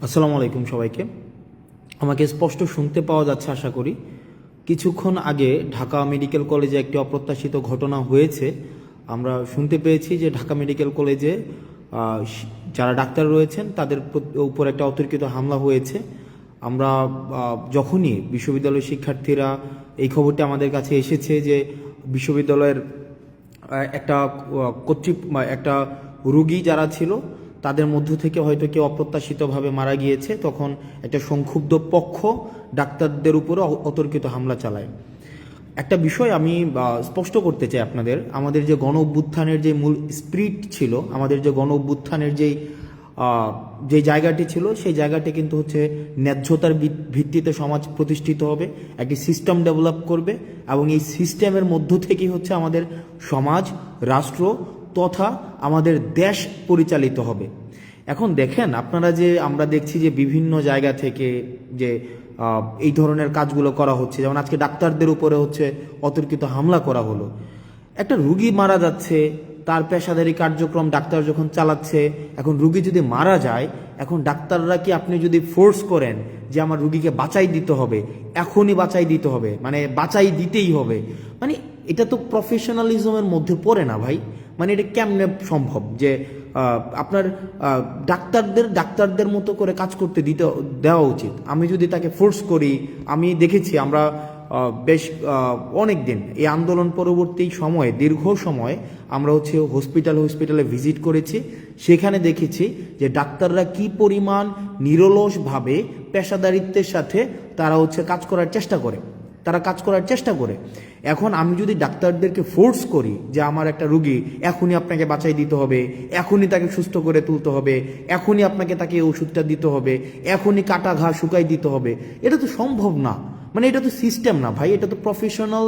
আসসালামু আলাইকুম সবাইকে। আমাকে স্পষ্ট শুনতে পাওয়া যাচ্ছে আশা করি। কিছুক্ষণ আগে ঢাকা মেডিকেল কলেজে একটি অপ্রত্যাশিত ঘটনা হয়েছে। আমরা শুনতে পেয়েছি যে ঢাকা মেডিকেল কলেজে যারা ডাক্তার রয়েছেন তাদের উপর একটা অতর্কিত হামলা হয়েছে। আমরা যখনই বিশ্ববিদ্যালয়ের শিক্ষার্থীরা এই খবরটি আমাদের কাছে এসেছে যে বিশ্ববিদ্যালয়ের একটা রুগী যারা ছিল তাদের মধ্য থেকে হয়তো কেউ অপ্রত্যাশিতভাবে মারা গিয়েছে, তখন একটা সংক্ষুব্ধ পক্ষ ডাক্তারদের উপরে অতর্কিত হামলা চালায়। একটা বিষয় আমি স্পষ্ট করতে চাই আপনাদের, আমাদের যে গণ অভ্যুত্থানের যে মূল স্পিরিট ছিল, আমাদের যে গণ অভ্যুত্থানের যে জায়গাটি ছিল, সেই জায়গাটি কিন্তু হচ্ছে ন্যায্যতার ভিত্তিতে সমাজ প্রতিষ্ঠিত হবে, একটি সিস্টেম ডেভেলপ করবে, এবং এই সিস্টেমের মধ্য থেকেই হচ্ছে আমাদের সমাজ, রাষ্ট্র তথা আমাদের দেশ পরিচালিত হবে। এখন দেখেন আপনারা, যে আমরা দেখছি যে বিভিন্ন জায়গা থেকে যে এই ধরনের কাজগুলো করা হচ্ছে, যেমন আজকে ডাক্তারদের উপরে হচ্ছে অতর্কিত হামলা করা হলো। একটা রুগী মারা যাচ্ছে, তার পেশাদারি কার্যক্রম ডাক্তার যখন চালাচ্ছে, এখন রুগী যদি মারা যায়, এখন ডাক্তাররা কি আপনি যদি ফোর্স করেন যে আমার রুগীকে বাঁচাই দিতে হবে, এখনই বাঁচাই দিতে হবে, মানে বাঁচাই দিতেই হবে, মানে এটা তো প্রফেশনালিজমের মধ্যে পড়ে না ভাই। মানে এটা কেমনে সম্ভব যে আপনার ডাক্তারদের মতো করে কাজ করতে দেওয়া উচিত। আমি যদি তাকে ফোর্স করি, আমি দেখেছি আমরা বেশ অনেক দিন এই আন্দোলন পরবর্তী সময়ে, দীর্ঘ সময় আমরা হচ্ছে হসপিটালে ভিজিট করেছি। সেখানে দেখেছি যে ডাক্তাররা কি পরিমাণ নিরলসভাবে পেশাদারিত্বের সাথে তারা হচ্ছে কাজ করার চেষ্টা করে। এখন আমি যদি ডাক্তারদেরকে ফোর্স করি যে আমার একটা রুগী এখনই আপনাকে বাঁচাই দিতে হবে, এখনই তাকে সুস্থ করে তুলতে হবে, এখনই আপনাকে তাকে ওষুধটা দিতে হবে, এখনই কাটা ঘা শুকাই দিতে হবে, এটা তো সম্ভব না। মানে এটা তো সিস্টেম না ভাই, এটা তো প্রফেশনাল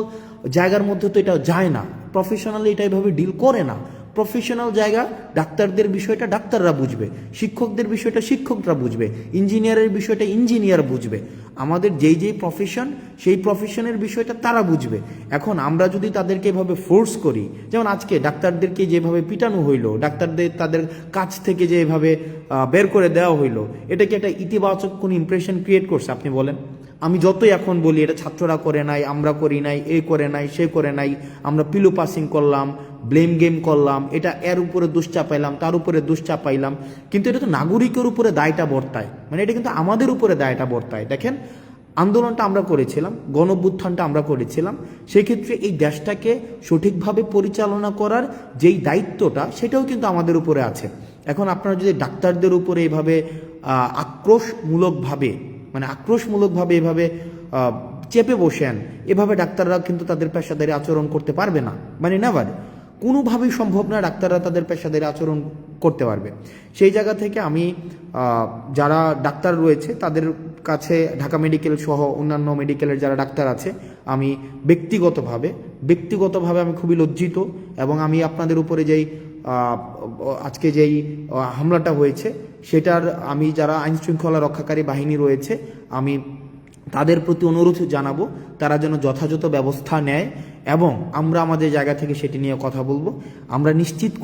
জায়গার মধ্যে তো এটা যায় না। প্রফেশনালি এটা এভাবে ডিল করে না। প্রফেশনাল জায়গা, ডাক্তারদের বিষয়টা ডাক্তাররা বুঝবে, শিক্ষকদের বিষয়টা শিক্ষকরা বুঝবে, ইঞ্জিনিয়ারের বিষয়টা ইঞ্জিনিয়ার বুঝবে, আমাদের যেই প্রফেশন সেই প্রফেশনের বিষয়টা তারা বুঝবে। এখন আমরা যদি তাদেরকে এভাবে ফোর্স করি, যেমন আজকে ডাক্তারদেরকে যেভাবে পিটানো হইলো, ডাক্তারদের তাদের কাছ থেকে যেভাবে বের করে দেওয়া হইলো, এটা কি একটা ইতিবাচক কোন ইমপ্রেশন ক্রিয়েট করছে আপনি বলেন? আমি যতই এখন বলি এটা ছাত্ররা করে নাই, আমরা করি নাই, এ করে নাই, সে করে নাই, আমরা পিলো পাসিং করলাম, ব্লেম গেম করলাম, এটা এর উপরে দোষ চাপাইলাম, তার উপরে দোষ চাপাইলাম, কিন্তু এটা তো নাগরিকের উপরে দায়টা বর্তায়। মানে এটা কিন্তু আমাদের উপরে দায়টা বর্তায়। দেখেন, আন্দোলনটা আমরা করেছিলাম, গণঅভ্যুত্থানটা আমরা করেছিলাম, সেই ক্ষেত্রে এই দেশটাকে সঠিকভাবে পরিচালনা করার যেই দায়িত্বটা, সেটাও কিন্তু আমাদের উপরে আছে। এখন আপনারা যদি ডাক্তারদের উপরে এভাবে আক্রোশমূলকভাবে এভাবে চেপে বসেন, এভাবে ডাক্তাররা কিন্তু তাদের পেশাদারি আচরণ করতে পারবে না। মানে নেভার, কোনোভাবেই সম্ভব না ডাক্তাররা তাদের পেশাদারি আচরণ করতে পারবে। সেই জায়গা থেকে আমি যারা ডাক্তার রয়েছে তাদের কাছে, ঢাকা মেডিকেল সহ অন্যান্য মেডিকেলের যারা ডাক্তার আছে, আমি ব্যক্তিগতভাবে আমি খুবই লজ্জিত, এবং আমি আপনাদের উপরে আজকে যেই হামলাটা হয়েছে সেটার আমি যারা আইনশৃঙ্খলা রক্ষাকারী বাহিনী রয়েছে, আমি তাদের প্রতি অনুরোধ জানাবো তারা যেন যথাযথ ব্যবস্থা নেয়, এবং আমরা আমাদের জায়গা থেকে সেটি নিয়ে কথা বলবো। আমরা নিশ্চিত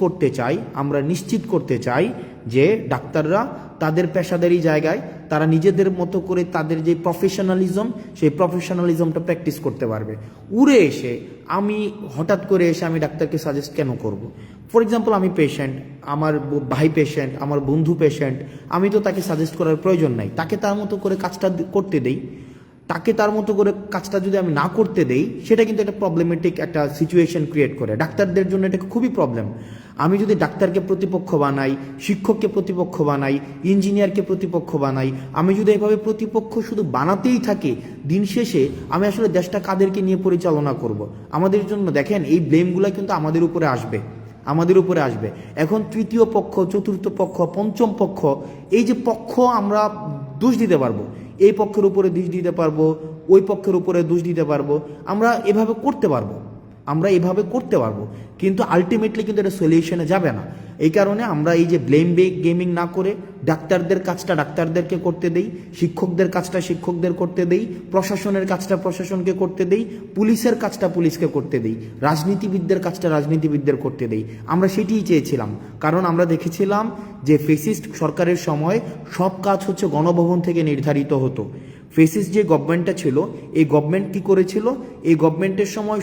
করতে চাই যে ডাক্তাররা তাদের পেশাদারি জায়গায় তারা নিজেদের মতো করে তাদের যে প্রফেশনালিজম, সেই প্রফেশনালিজমটা প্র্যাকটিস করতে পারবে। হঠাৎ করে এসে আমি ডাক্তারকে সাজেস্ট কেন করব? ফর এক্সাম্পল, আমি পেশেন্ট, আমার ভাই পেশেন্ট, আমার বন্ধু পেশেন্ট, আমি তো তাকে সাজেস্ট করার প্রয়োজন নাই। তাকে তার মতো করে কাজটা করতে দেই। তাকে তার মতো করে কাজটা যদি আমি না করতে দেই, সেটা কিন্তু একটা প্রবলেমেটিক একটা সিচুয়েশন ক্রিয়েট করে ডাক্তারদের জন্য। এটা খুবই প্রবলেম। আমি যদি ডাক্তারকে প্রতিপক্ষ বানাই, শিক্ষককে প্রতিপক্ষ বানাই, ইঞ্জিনিয়ারকে প্রতিপক্ষ বানাই, আমি যদি এভাবে প্রতিপক্ষ শুধু বানাতেই থাকি, দিন শেষে আমি আসলে দেশটা কাদেরকে নিয়ে পরিচালনা করব? আমাদের জন্য দেখেন, এই ব্লেমগুলো কিন্তু আমাদের উপরে আসবে। এখন তৃতীয় পক্ষ, চতুর্থ পক্ষ, পঞ্চম পক্ষ, এই যে পক্ষ আমরা দোষ দিতে পারবো, এই পক্ষের উপরে দোষ দিতে পারবো, ওই পক্ষের উপরে দোষ দিতে পারবো, আমরা এভাবে করতে পারবো। আমরা এভাবে করতে পারবো, কিন্তু আলটিমেটলি কিন্তু এটা সলিউশনে যাবে না। এই কারণে আমরা এই যে ব্লেম গেমিং না করে ডাক্তারদের কাজটা ডাক্তারদেরকে করতে দেই, শিক্ষকদের কাজটা শিক্ষকদের করতে দেই, প্রশাসনের কাজটা প্রশাসনকে করতে দেই, পুলিশের কাজটা পুলিশকে করতে দেই, রাজনীতিবিদদের কাজটা রাজনীতিবিদদের করতে দেই। আমরা সেটিই চেয়েছিলাম, কারণ আমরা দেখেছিলাম যে ফেসিস্ট সরকারের সময় সব কাজ হচ্ছে গণভবন থেকে নির্ধারিত হতো। ফেসিস্ট যে গভর্নমেন্টটা ছিল, এই গভর্নমেন্ট কী করেছিল, এই গভর্নমেন্টের সময়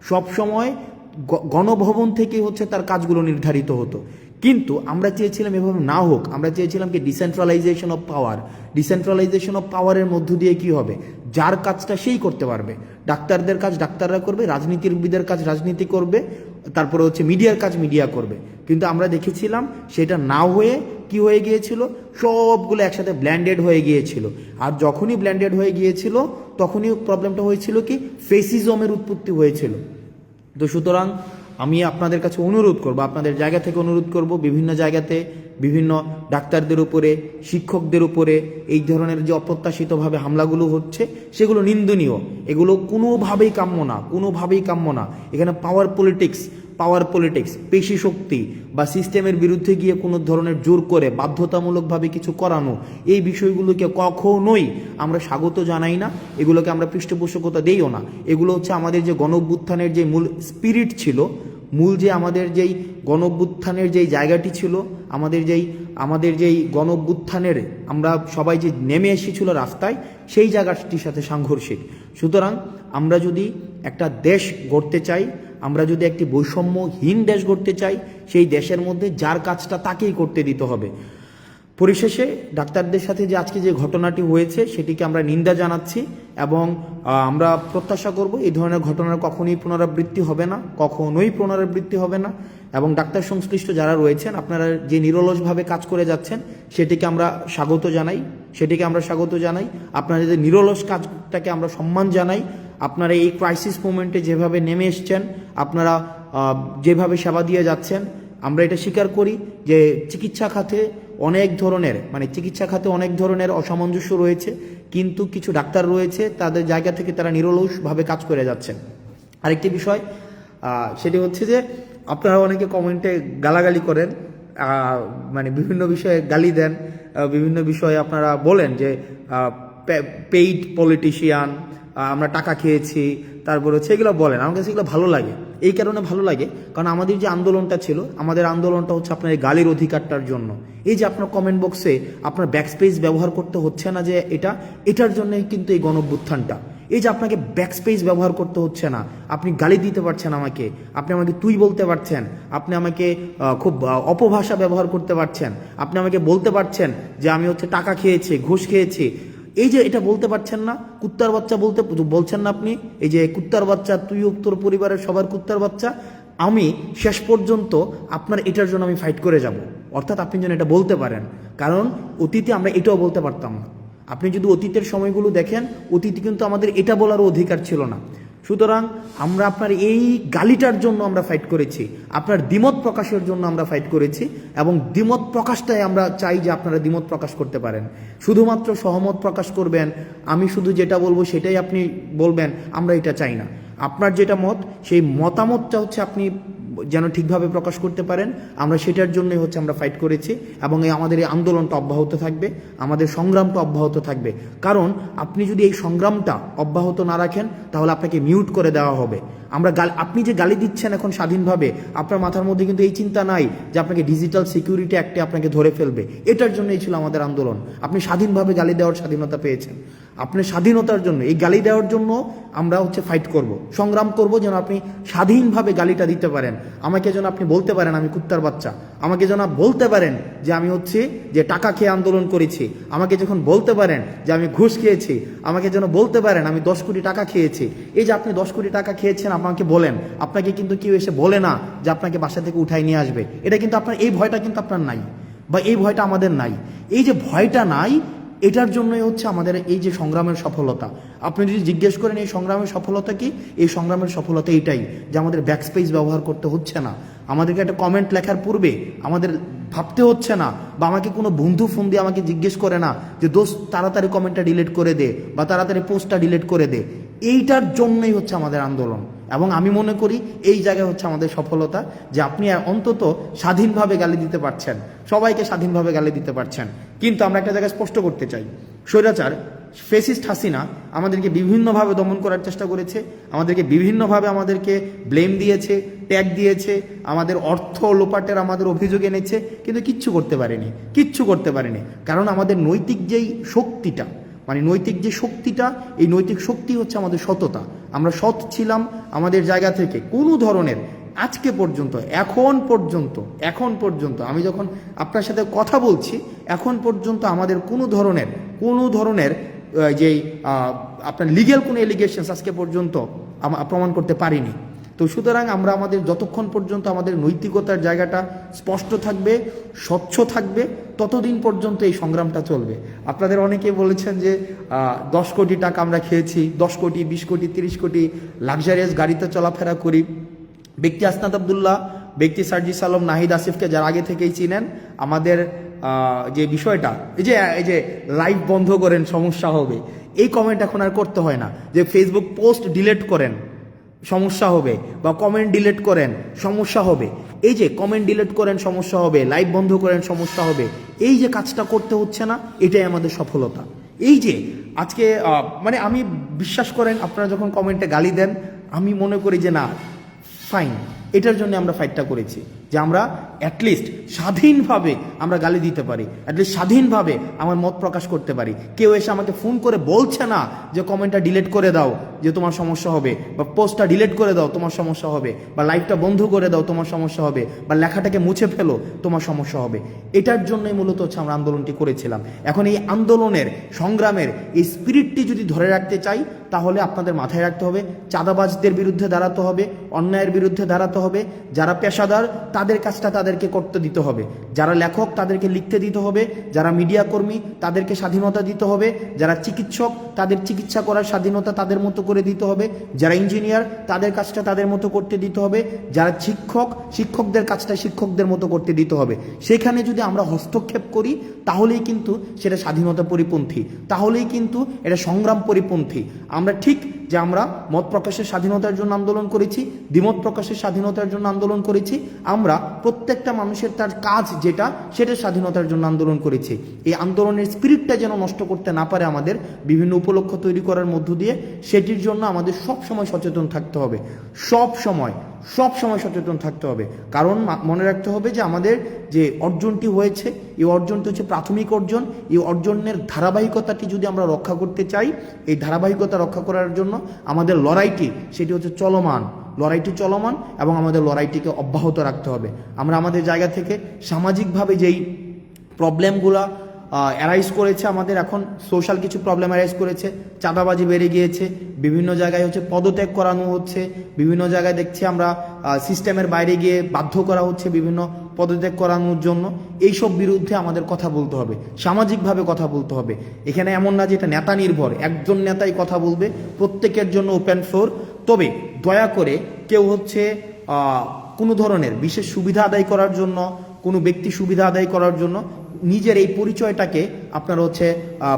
সব সময় গণভবন থেকে হচ্ছে তার কাজগুলো নির্ধারিত হতো। কিন্তু আমরা চেয়েছিলাম এভাবে না হোক, আমরা চেয়েছিলাম কি ডিসেন্ট্রালাইজেশন অফ পাওয়ারের মধ্য দিয়ে কি হবে, যার কাজটা সেই করতে পারবে। ডাক্তারদের কাজ ডাক্তাররা করবে, রাজনীতিবিদের কাজ রাজনীতি করবে, তারপরে হচ্ছে মিডিয়ার কাজ মিডিয়া করবে। কিন্তু আমরা দেখেছিলাম সেটা না হয়ে কি হয়ে গিয়েছিল, সবগুলো একসাথে ব্ল্যান্ডেড হয়ে গিয়েছিল। আর যখনই ব্ল্যান্ডেড হয়ে গিয়েছিল তখনই প্রবলেমটা হয়েছিল কি, ফেসিজমের উৎপত্তি হয়েছিল। তো সুতরাং আমি আপনাদের কাছে অনুরোধ করব, আপনাদের জায়গা থেকে অনুরোধ করব, বিভিন্ন জায়গাতে বিভিন্ন ডাক্তারদের উপরে, শিক্ষকদের উপরে এই ধরনের যে অপ্রত্যাশিতভাবে হামলাগুলো হচ্ছে সেগুলো নিন্দনীয়, এগুলো কোনোভাবেই কাম্য না। এখানে পাওয়ার পলিটিক্স, পেশি শক্তি বা সিস্টেমের বিরুদ্ধে গিয়ে কোনো ধরনের জোর করে বাধ্যতামূলকভাবে কিছু করানো, এই বিষয়গুলোকে কখনোই আমরা স্বাগত জানাই না, এগুলোকে আমরা পৃষ্ঠপোষকতা দেইও না। এগুলো হচ্ছে আমাদের যে গণঅভ্যুত্থানের যে মূল স্পিরিট ছিল, আমাদের যেই গণঅভ্যুত্থানের যেই জায়গাটি ছিল, আমাদের যেই গণঅভ্যুত্থানের আমরা সবাই যে নেমে এসেছিল রাস্তায়, সেই জায়গাটির সাথে সাংঘর্ষিক। সুতরাং আমরা যদি একটা দেশ গড়তে চাই, আমরা যদি একটি বৈষম্যহীন দেশ গড়তে চাই, সেই দেশের মধ্যে যার কাজটা তাকেই করতে দিতে হবে। পরিশেষে ডাক্তারদের সাথে যে আজকে যে ঘটনাটি হয়েছে সেটিকে আমরা নিন্দা জানাচ্ছি এবং আমরা প্রত্যাশা করব এই ধরনের ঘটনার কখনোই পুনরাবৃত্তি হবে না। এবং ডাক্তার সংশ্লিষ্ট যারা রয়েছেন, আপনারা যে নিরলসভাবে কাজ করে যাচ্ছেন সেটিকে আমরা স্বাগত জানাই। আপনারা যে নিরলস কাজটাকে আমরা সম্মান জানাই। আপনারা এই ক্রাইসিস মোমেন্টে যেভাবে নেমে এসছেন, আপনারা যেভাবে সেবা দিয়ে যাচ্ছেন, আমরা এটা স্বীকার করি যে চিকিৎসা খাতে অনেক ধরনের অসামঞ্জস্য রয়েছে, কিন্তু কিছু ডাক্তার রয়েছে তাদের জায়গা থেকে তারা নিরলসভাবে কাজ করে যাচ্ছেন। আরেকটি বিষয় সেটি হচ্ছে যে আপনারা অনেকে কমেন্টে গালাগালি করেন, বিভিন্ন বিষয়ে গালি দেন, বিভিন্ন বিষয়ে আপনারা বলেন যে পেইড পলিটিশিয়ান, আমরা টাকা খেয়েছি, তারপরে সেগুলো বলেন। আমার কাছে সেগুলো ভালো লাগে, এই কারণে ভালো লাগে কারণ আমাদের যে আন্দোলনটা ছিল, আমাদের আন্দোলনটা হচ্ছে আপনার এই গালির অধিকারটার জন্য। এই যে আপনার কমেন্ট বক্সে আপনার ব্যাকস্পেস ব্যবহার করতে হচ্ছে না, যে এটার জন্যই কিন্তু এই গণঅভ্যুত্থানটা। এই যে আপনাকে ব্যাকস্পেস ব্যবহার করতে হচ্ছে না, আপনি গালি দিতে পারছেন আমাকে, আপনি আমাকে তুই বলতে পারছেন, আপনি আমাকে খুব অপভাষা ব্যবহার করতে পারছেন, আপনি আমাকে বলতে পারছেন যে আমি হচ্ছে টাকা খেয়েছি, ঘুষ খেয়েছি। এই যে এটা বলতে পারছেন না, কুত্তার বাচ্চা বলছেন না আপনি, এই যে কুত্তার বাচ্চা, তুইও তোর পরিবারের সবার কুত্তার বাচ্চা, আমি শেষ পর্যন্ত আপনার এটার জন্য আমি ফাইট করে যাব। অর্থাৎ আপনি যেন এটা বলতে পারেন, কারণ অতীতে আমরা এটাও বলতে পারতাম না। আপনি যদি অতীতের সময়গুলো দেখেন, অতীতে কিন্তু আমাদের এটা বলারও অধিকার ছিল না। সুতরাং আমরা আপনার এই গালিটার জন্য আমরা ফাইট করেছি, আপনার দ্বিমত প্রকাশের জন্য আমরা ফাইট করেছি, এবং দ্বিমত প্রকাশটাই আমরা চাই যে আপনারা দ্বিমত প্রকাশ করতে পারেন। শুধুমাত্র সহমত প্রকাশ করবেন, আমি শুধু যেটা বলবো সেটাই আপনি বলবেন, আমরা এটা চাই না। আপনার যেটা মত, সেই মতামতটা হচ্ছে আপনি যেন ঠিকভাবে প্রকাশ করতে পারেন, আমরা সেটার জন্যই হচ্ছে আমরা ফাইট করেছি। এবং আমাদের এই আন্দোলনটা অব্যাহত থাকবে, আমাদের সংগ্রামটা অব্যাহত থাকবে। কারণ আপনি যদি এই সংগ্রামটা অব্যাহত না রাখেন তাহলে আপনাকে মিউট করে দেওয়া হবে। আপনি যে গালি দিচ্ছেন এখন স্বাধীনভাবে, আপনার মাথার মধ্যে কিন্তু এই চিন্তা নাই যে আপনাকে ডিজিটাল সিকিউরিটি অ্যাক্টে আপনাকে ধরে ফেলবে। এটার জন্যই ছিল আমাদের আন্দোলন। আপনি স্বাধীনভাবে গালি দেওয়ার স্বাধীনতা পেয়েছেন, আপনার স্বাধীনতার জন্য এই গালি দেওয়ার জন্য আমরা হচ্ছে ফাইট করব, সংগ্রাম করব, যেন আপনি স্বাধীনভাবে গালিটা দিতে পারেন। আমাকে যেন আপনি বলতে পারেন আমি কুত্তার বাচ্চা, আমাকে যেন বলতে পারেন যে আমি হচ্ছে যে টাকা খেয়ে আন্দোলন করেছি, আমাকে যখন বলতে পারেন যে আমি ঘুষ খেয়েছি, আমাকে যেন বলতে পারেন আমি 10 কোটি টাকা খেয়েছি। এই যে আপনি 10 কোটি টাকা খেয়েছেন আমাকে বলেন, আপনাকে কিন্তু কেউ এসে বলে না যে আপনাকে বাসা থেকে উঠাই নিয়ে আসবে। এটা কিন্তু আপনার, এই ভয়টা কিন্তু আপনার নাই, বা এই ভয়টা আমাদের নাই। এই যে ভয়টা নাই, এটার জন্যই হচ্ছে আমাদের এই যে সংগ্রামের সফলতা। আপনি যদি জিজ্ঞেস করেন এই সংগ্রামের সফলতা কি, এই সংগ্রামের সফলতা এইটাই যে আমাদের ব্যাকস্পেস ব্যবহার করতে হচ্ছে না, আমাদেরকে একটা কমেন্ট লেখার পূর্বে আমাদের ভাবতে হচ্ছে না, বা আমাকে কোনো বন্ধু ফোন দিয়ে আমাকে জিজ্ঞেস করে না যে দোস্ত তাড়াতাড়ি কমেন্টটা ডিলিট করে দে বা তাড়াতাড়ি পোস্টটা ডিলিট করে দে। এইটার জন্যই হচ্ছে আমাদের আন্দোলন। এবং আমি মনে করি এই জায়গায় হচ্ছে আমাদের সফলতা, যে আপনি অন্তত স্বাধীনভাবে গালি দিতে পারছেন, সবাইকে স্বাধীনভাবে গালি দিতে পারছেন। কিন্তু আমরা একটা জায়গায় স্পষ্ট করতে চাই, স্বৈরাচার ফেসিস্ট হাসিনা আমাদেরকে বিভিন্নভাবে দমন করার চেষ্টা করেছে, আমাদেরকে বিভিন্নভাবে আমাদেরকে ব্লেম দিয়েছে, ট্যাগ দিয়েছে, আমাদের অর্থ লোপাটের আমাদের অভিযোগ এনেছে, কিন্তু কিচ্ছু করতে পারেনি। কারণ আমাদের নৈতিক যেই শক্তিটা, মানে নৈতিক যে শক্তিটা, এই নৈতিক শক্তি হচ্ছে আমাদের সততা। আমরা সৎ ছিলাম আমাদের জায়গা থেকে। কোনো ধরনের আজকে পর্যন্ত, এখন পর্যন্ত আমি যখন আপনার সাথে কথা বলছি, এখন পর্যন্ত আমাদের কোনো ধরনের যেই আপনার লিগ্যাল কোনো এলিগেশনস আজকে পর্যন্ত প্রমাণ করতে পারিনি। তো সুতরাং আমরা আমাদের যতক্ষণ পর্যন্ত আমাদের নৈতিকতার জায়গাটা স্পষ্ট থাকবে, স্বচ্ছ থাকবে, ততদিন পর্যন্ত এই সংগ্রামটা চলবে। আপনাদের অনেকে বলেছেন যে 10 কোটি টাকা আমরা খেয়েছি, 10 কোটি 20 কোটি 30 কোটি লাক্সারিয়াস গাড়িতে চলাফেরা করি। ব্যক্তি আসনাদ আবদুল্লাহ, ব্যক্তি সার্জিস আলম, নাহিদ আসিফকে যারা আগে থেকেই চিনেন, আমাদের যে বিষয়টা, এই যে লাইভ বন্ধ করেন সমস্যা হবে, এই কমেন্ট এখন আর করতে হয় না। যে ফেসবুক পোস্ট ডিলিট করেন সমস্যা হবে, বা কমেন্ট ডিলিট করেন সমস্যা হবে, এই যে কমেন্ট ডিলিট করেন সমস্যা হবে, লাইভ বন্ধ করেন সমস্যা হবে, এই যে কাজটা করতে হচ্ছে না, এটাই আমাদের সফলতা। এই যে আজকে মানে আমি বিশ্বাস করেন, আপনারা যখন কমেন্টে গালি দেন, আমি মনে করি যে না, ফাইন, এটার জন্য আমরা ফাইটটা করেছি, যে আমরা অ্যাটলিস্ট স্বাধীনভাবে আমরা গালি দিতে পারি, অ্যাটলিস্ট স্বাধীনভাবে আমার মত প্রকাশ করতে পারি। কেউ এসে আমাকে ফোন করে বলছে না যে কমেন্টটা ডিলিট করে দাও, যে তোমার সমস্যা হবে, বা পোস্টটা ডিলিট করে দাও, তোমার সমস্যা হবে, বা লাইভটা বন্ধ করে দাও, তোমার সমস্যা হবে, বা লেখাটাকে মুছে ফেলো, তোমার সমস্যা হবে। এটার জন্যই মূলত হচ্ছে আমরা আন্দোলনটি করেছিলাম। এখন এই আন্দোলনের, সংগ্রামের এই স্পিরিটটি যদি ধরে রাখতে চাই, তাহলে আপনাদের মাথায় রাখতে হবে, চাঁদাবাজদের বিরুদ্ধে দাঁড়াতে হবে, অন্যায়ের বিরুদ্ধে দাঁড়াতে হবে, যারা পেশাদার তাদের কাজটা তাদেরকে করতে দিতে হবে, যারা লেখক তাদেরকে লিখতে দিতে হবে, যারা মিডিয়া কর্মী তাদেরকে স্বাধীনতা দিতে হবে, যারা চিকিৎসক তাদের চিকিৎসা করার স্বাধীনতা তাদের মতো করে দিতে হবে, যারা ইঞ্জিনিয়ার তাদের কাজটা তাদের মতো করতে দিতে হবে, যারা শিক্ষকদের কাজটা শিক্ষকদের মতো করতে দিতে হবে। সেখানে যদি আমরা হস্তক্ষেপ করি, তাহলেই কিন্তু সেটা স্বাধীনতা পরিপন্থী, তাহলেই কিন্তু এটা সংগ্রাম পরিপন্থী। আমরা ঠিক যে আমরা মত প্রকাশের স্বাধীনতার জন্য আন্দোলন করেছি, দ্বিমত প্রকাশের স্বাধীনতার জন্য আন্দোলন করেছি, আমরা প্রত্যেকটা মানুষের তার কাজ যেটা, সেটা স্বাধীনতার জন্য আন্দোলন করেছি। এই আন্দোলনের স্পিরিটটা যেন নষ্ট করতে না পারে আমাদের বিভিন্ন উপলক্ষ তৈরি করার মধ্য দিয়ে, সেটির জন্য আমাদের সব সময় সচেতন থাকতে হবে, সব সময় সচেতন থাকতে হবে। কারণ মনে রাখতে হবে যে আমাদের যে অর্জনটি হয়েছে, এই অর্জনটি হচ্ছে প্রাথমিক অর্জন। এই অর্জনের ধারাবাহিকতাটি যদি আমরা রক্ষা করতে চাই, এই ধারাবাহিকতা রক্ষা করার জন্য আমাদের লড়াইটি, সেটি হচ্ছে চলমান এবং আমাদের লড়াইটিকে অব্যাহত রাখতে হবে। আমরা আমাদের জায়গা থেকে সামাজিকভাবে যেই প্রবলেমগুলা অ্যারাইজ করেছে, আমাদের এখন সোশ্যাল কিছু প্রবলেম অ্যারাইজ করেছে, চাঁদাবাজি বেড়ে গিয়েছে, বিভিন্ন জায়গায় হচ্ছে পদত্যাগ করানো হচ্ছে, বিভিন্ন জায়গায় দেখছি আমরা সিস্টেমের বাইরে গিয়ে বাধ্য করা হচ্ছে বিভিন্ন পদত্যাগ করানোর জন্য। এইসব বিরুদ্ধে আমাদের কথা বলতে হবে, সামাজিকভাবে কথা বলতে হবে। এখানে এমন না যে এটা নেতা নির্ভর, একজন নেতাই কথা বলবে, প্রত্যেকের জন্য ওপেন ফ্লোর। তবে দয়া করে কেউ হচ্ছে কোনো ধরনের বিশেষ সুবিধা আদায় করার জন্য, কোনো ব্যক্তি সুবিধা আদায় করার জন্য নিজের এই পরিচয়টাকে আপনারা হচ্ছে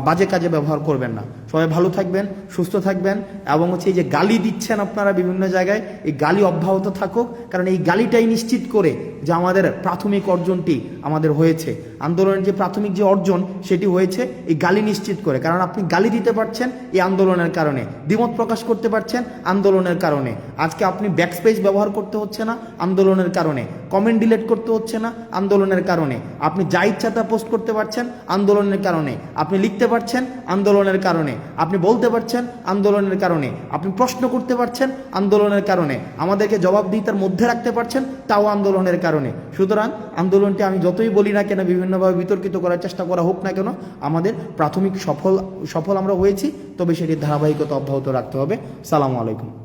বাজে কাজে ব্যবহার করবেন না। সবাই ভালো থাকবেন, সুস্থ থাকবেন, এবং হচ্ছে এই যে গালি দিচ্ছেন আপনারা বিভিন্ন জায়গায়, এই গালি অব্যাহত থাকুক। কারণ এই গালিটাই নিশ্চিত করে যে আমাদের প্রাথমিক অর্জনটি আমাদের হয়েছে, আন্দোলনের যে প্রাথমিক যে অর্জন সেটি হয়েছে এই গালি নিশ্চিত করে। কারণ আপনি গালি দিতে পারছেন এই আন্দোলনের কারণে, দ্বিমত প্রকাশ করতে পারছেন আন্দোলনের কারণে। আজকে আপনি ব্যাকস্পেস ব্যবহার করতে হচ্ছে না আন্দোলনের কারণে, কমেন্ট ডিলিট করতে হচ্ছে না আন্দোলনের কারণে, আপনি যা ইচ্ছা তা পোস্ট করতে পারছেন আন্দোলনের কারণে, আপনি লিখতে পারছেন আন্দোলনের কারণে, আপনি বলতে পারছেন আন্দোলনের কারণে, আপনি প্রশ্ন করতে পারছেন আন্দোলনের কারণে, আমাদেরকে জবাবদিহিতার মধ্যে রাখতে পারছেন তাও আন্দোলনের কারণে। সুতরাং আন্দোলনটি আমি যতই বলি না কেন, বিভিন্নভাবে বিতর্কিত করার চেষ্টা করা হোক না কেন, আমাদের প্রাথমিক সফল আমরা হয়েছি, তবে সেটির ধারাবাহিকতা অব্যাহত রাখতে হবে। সালামু আলাইকুম।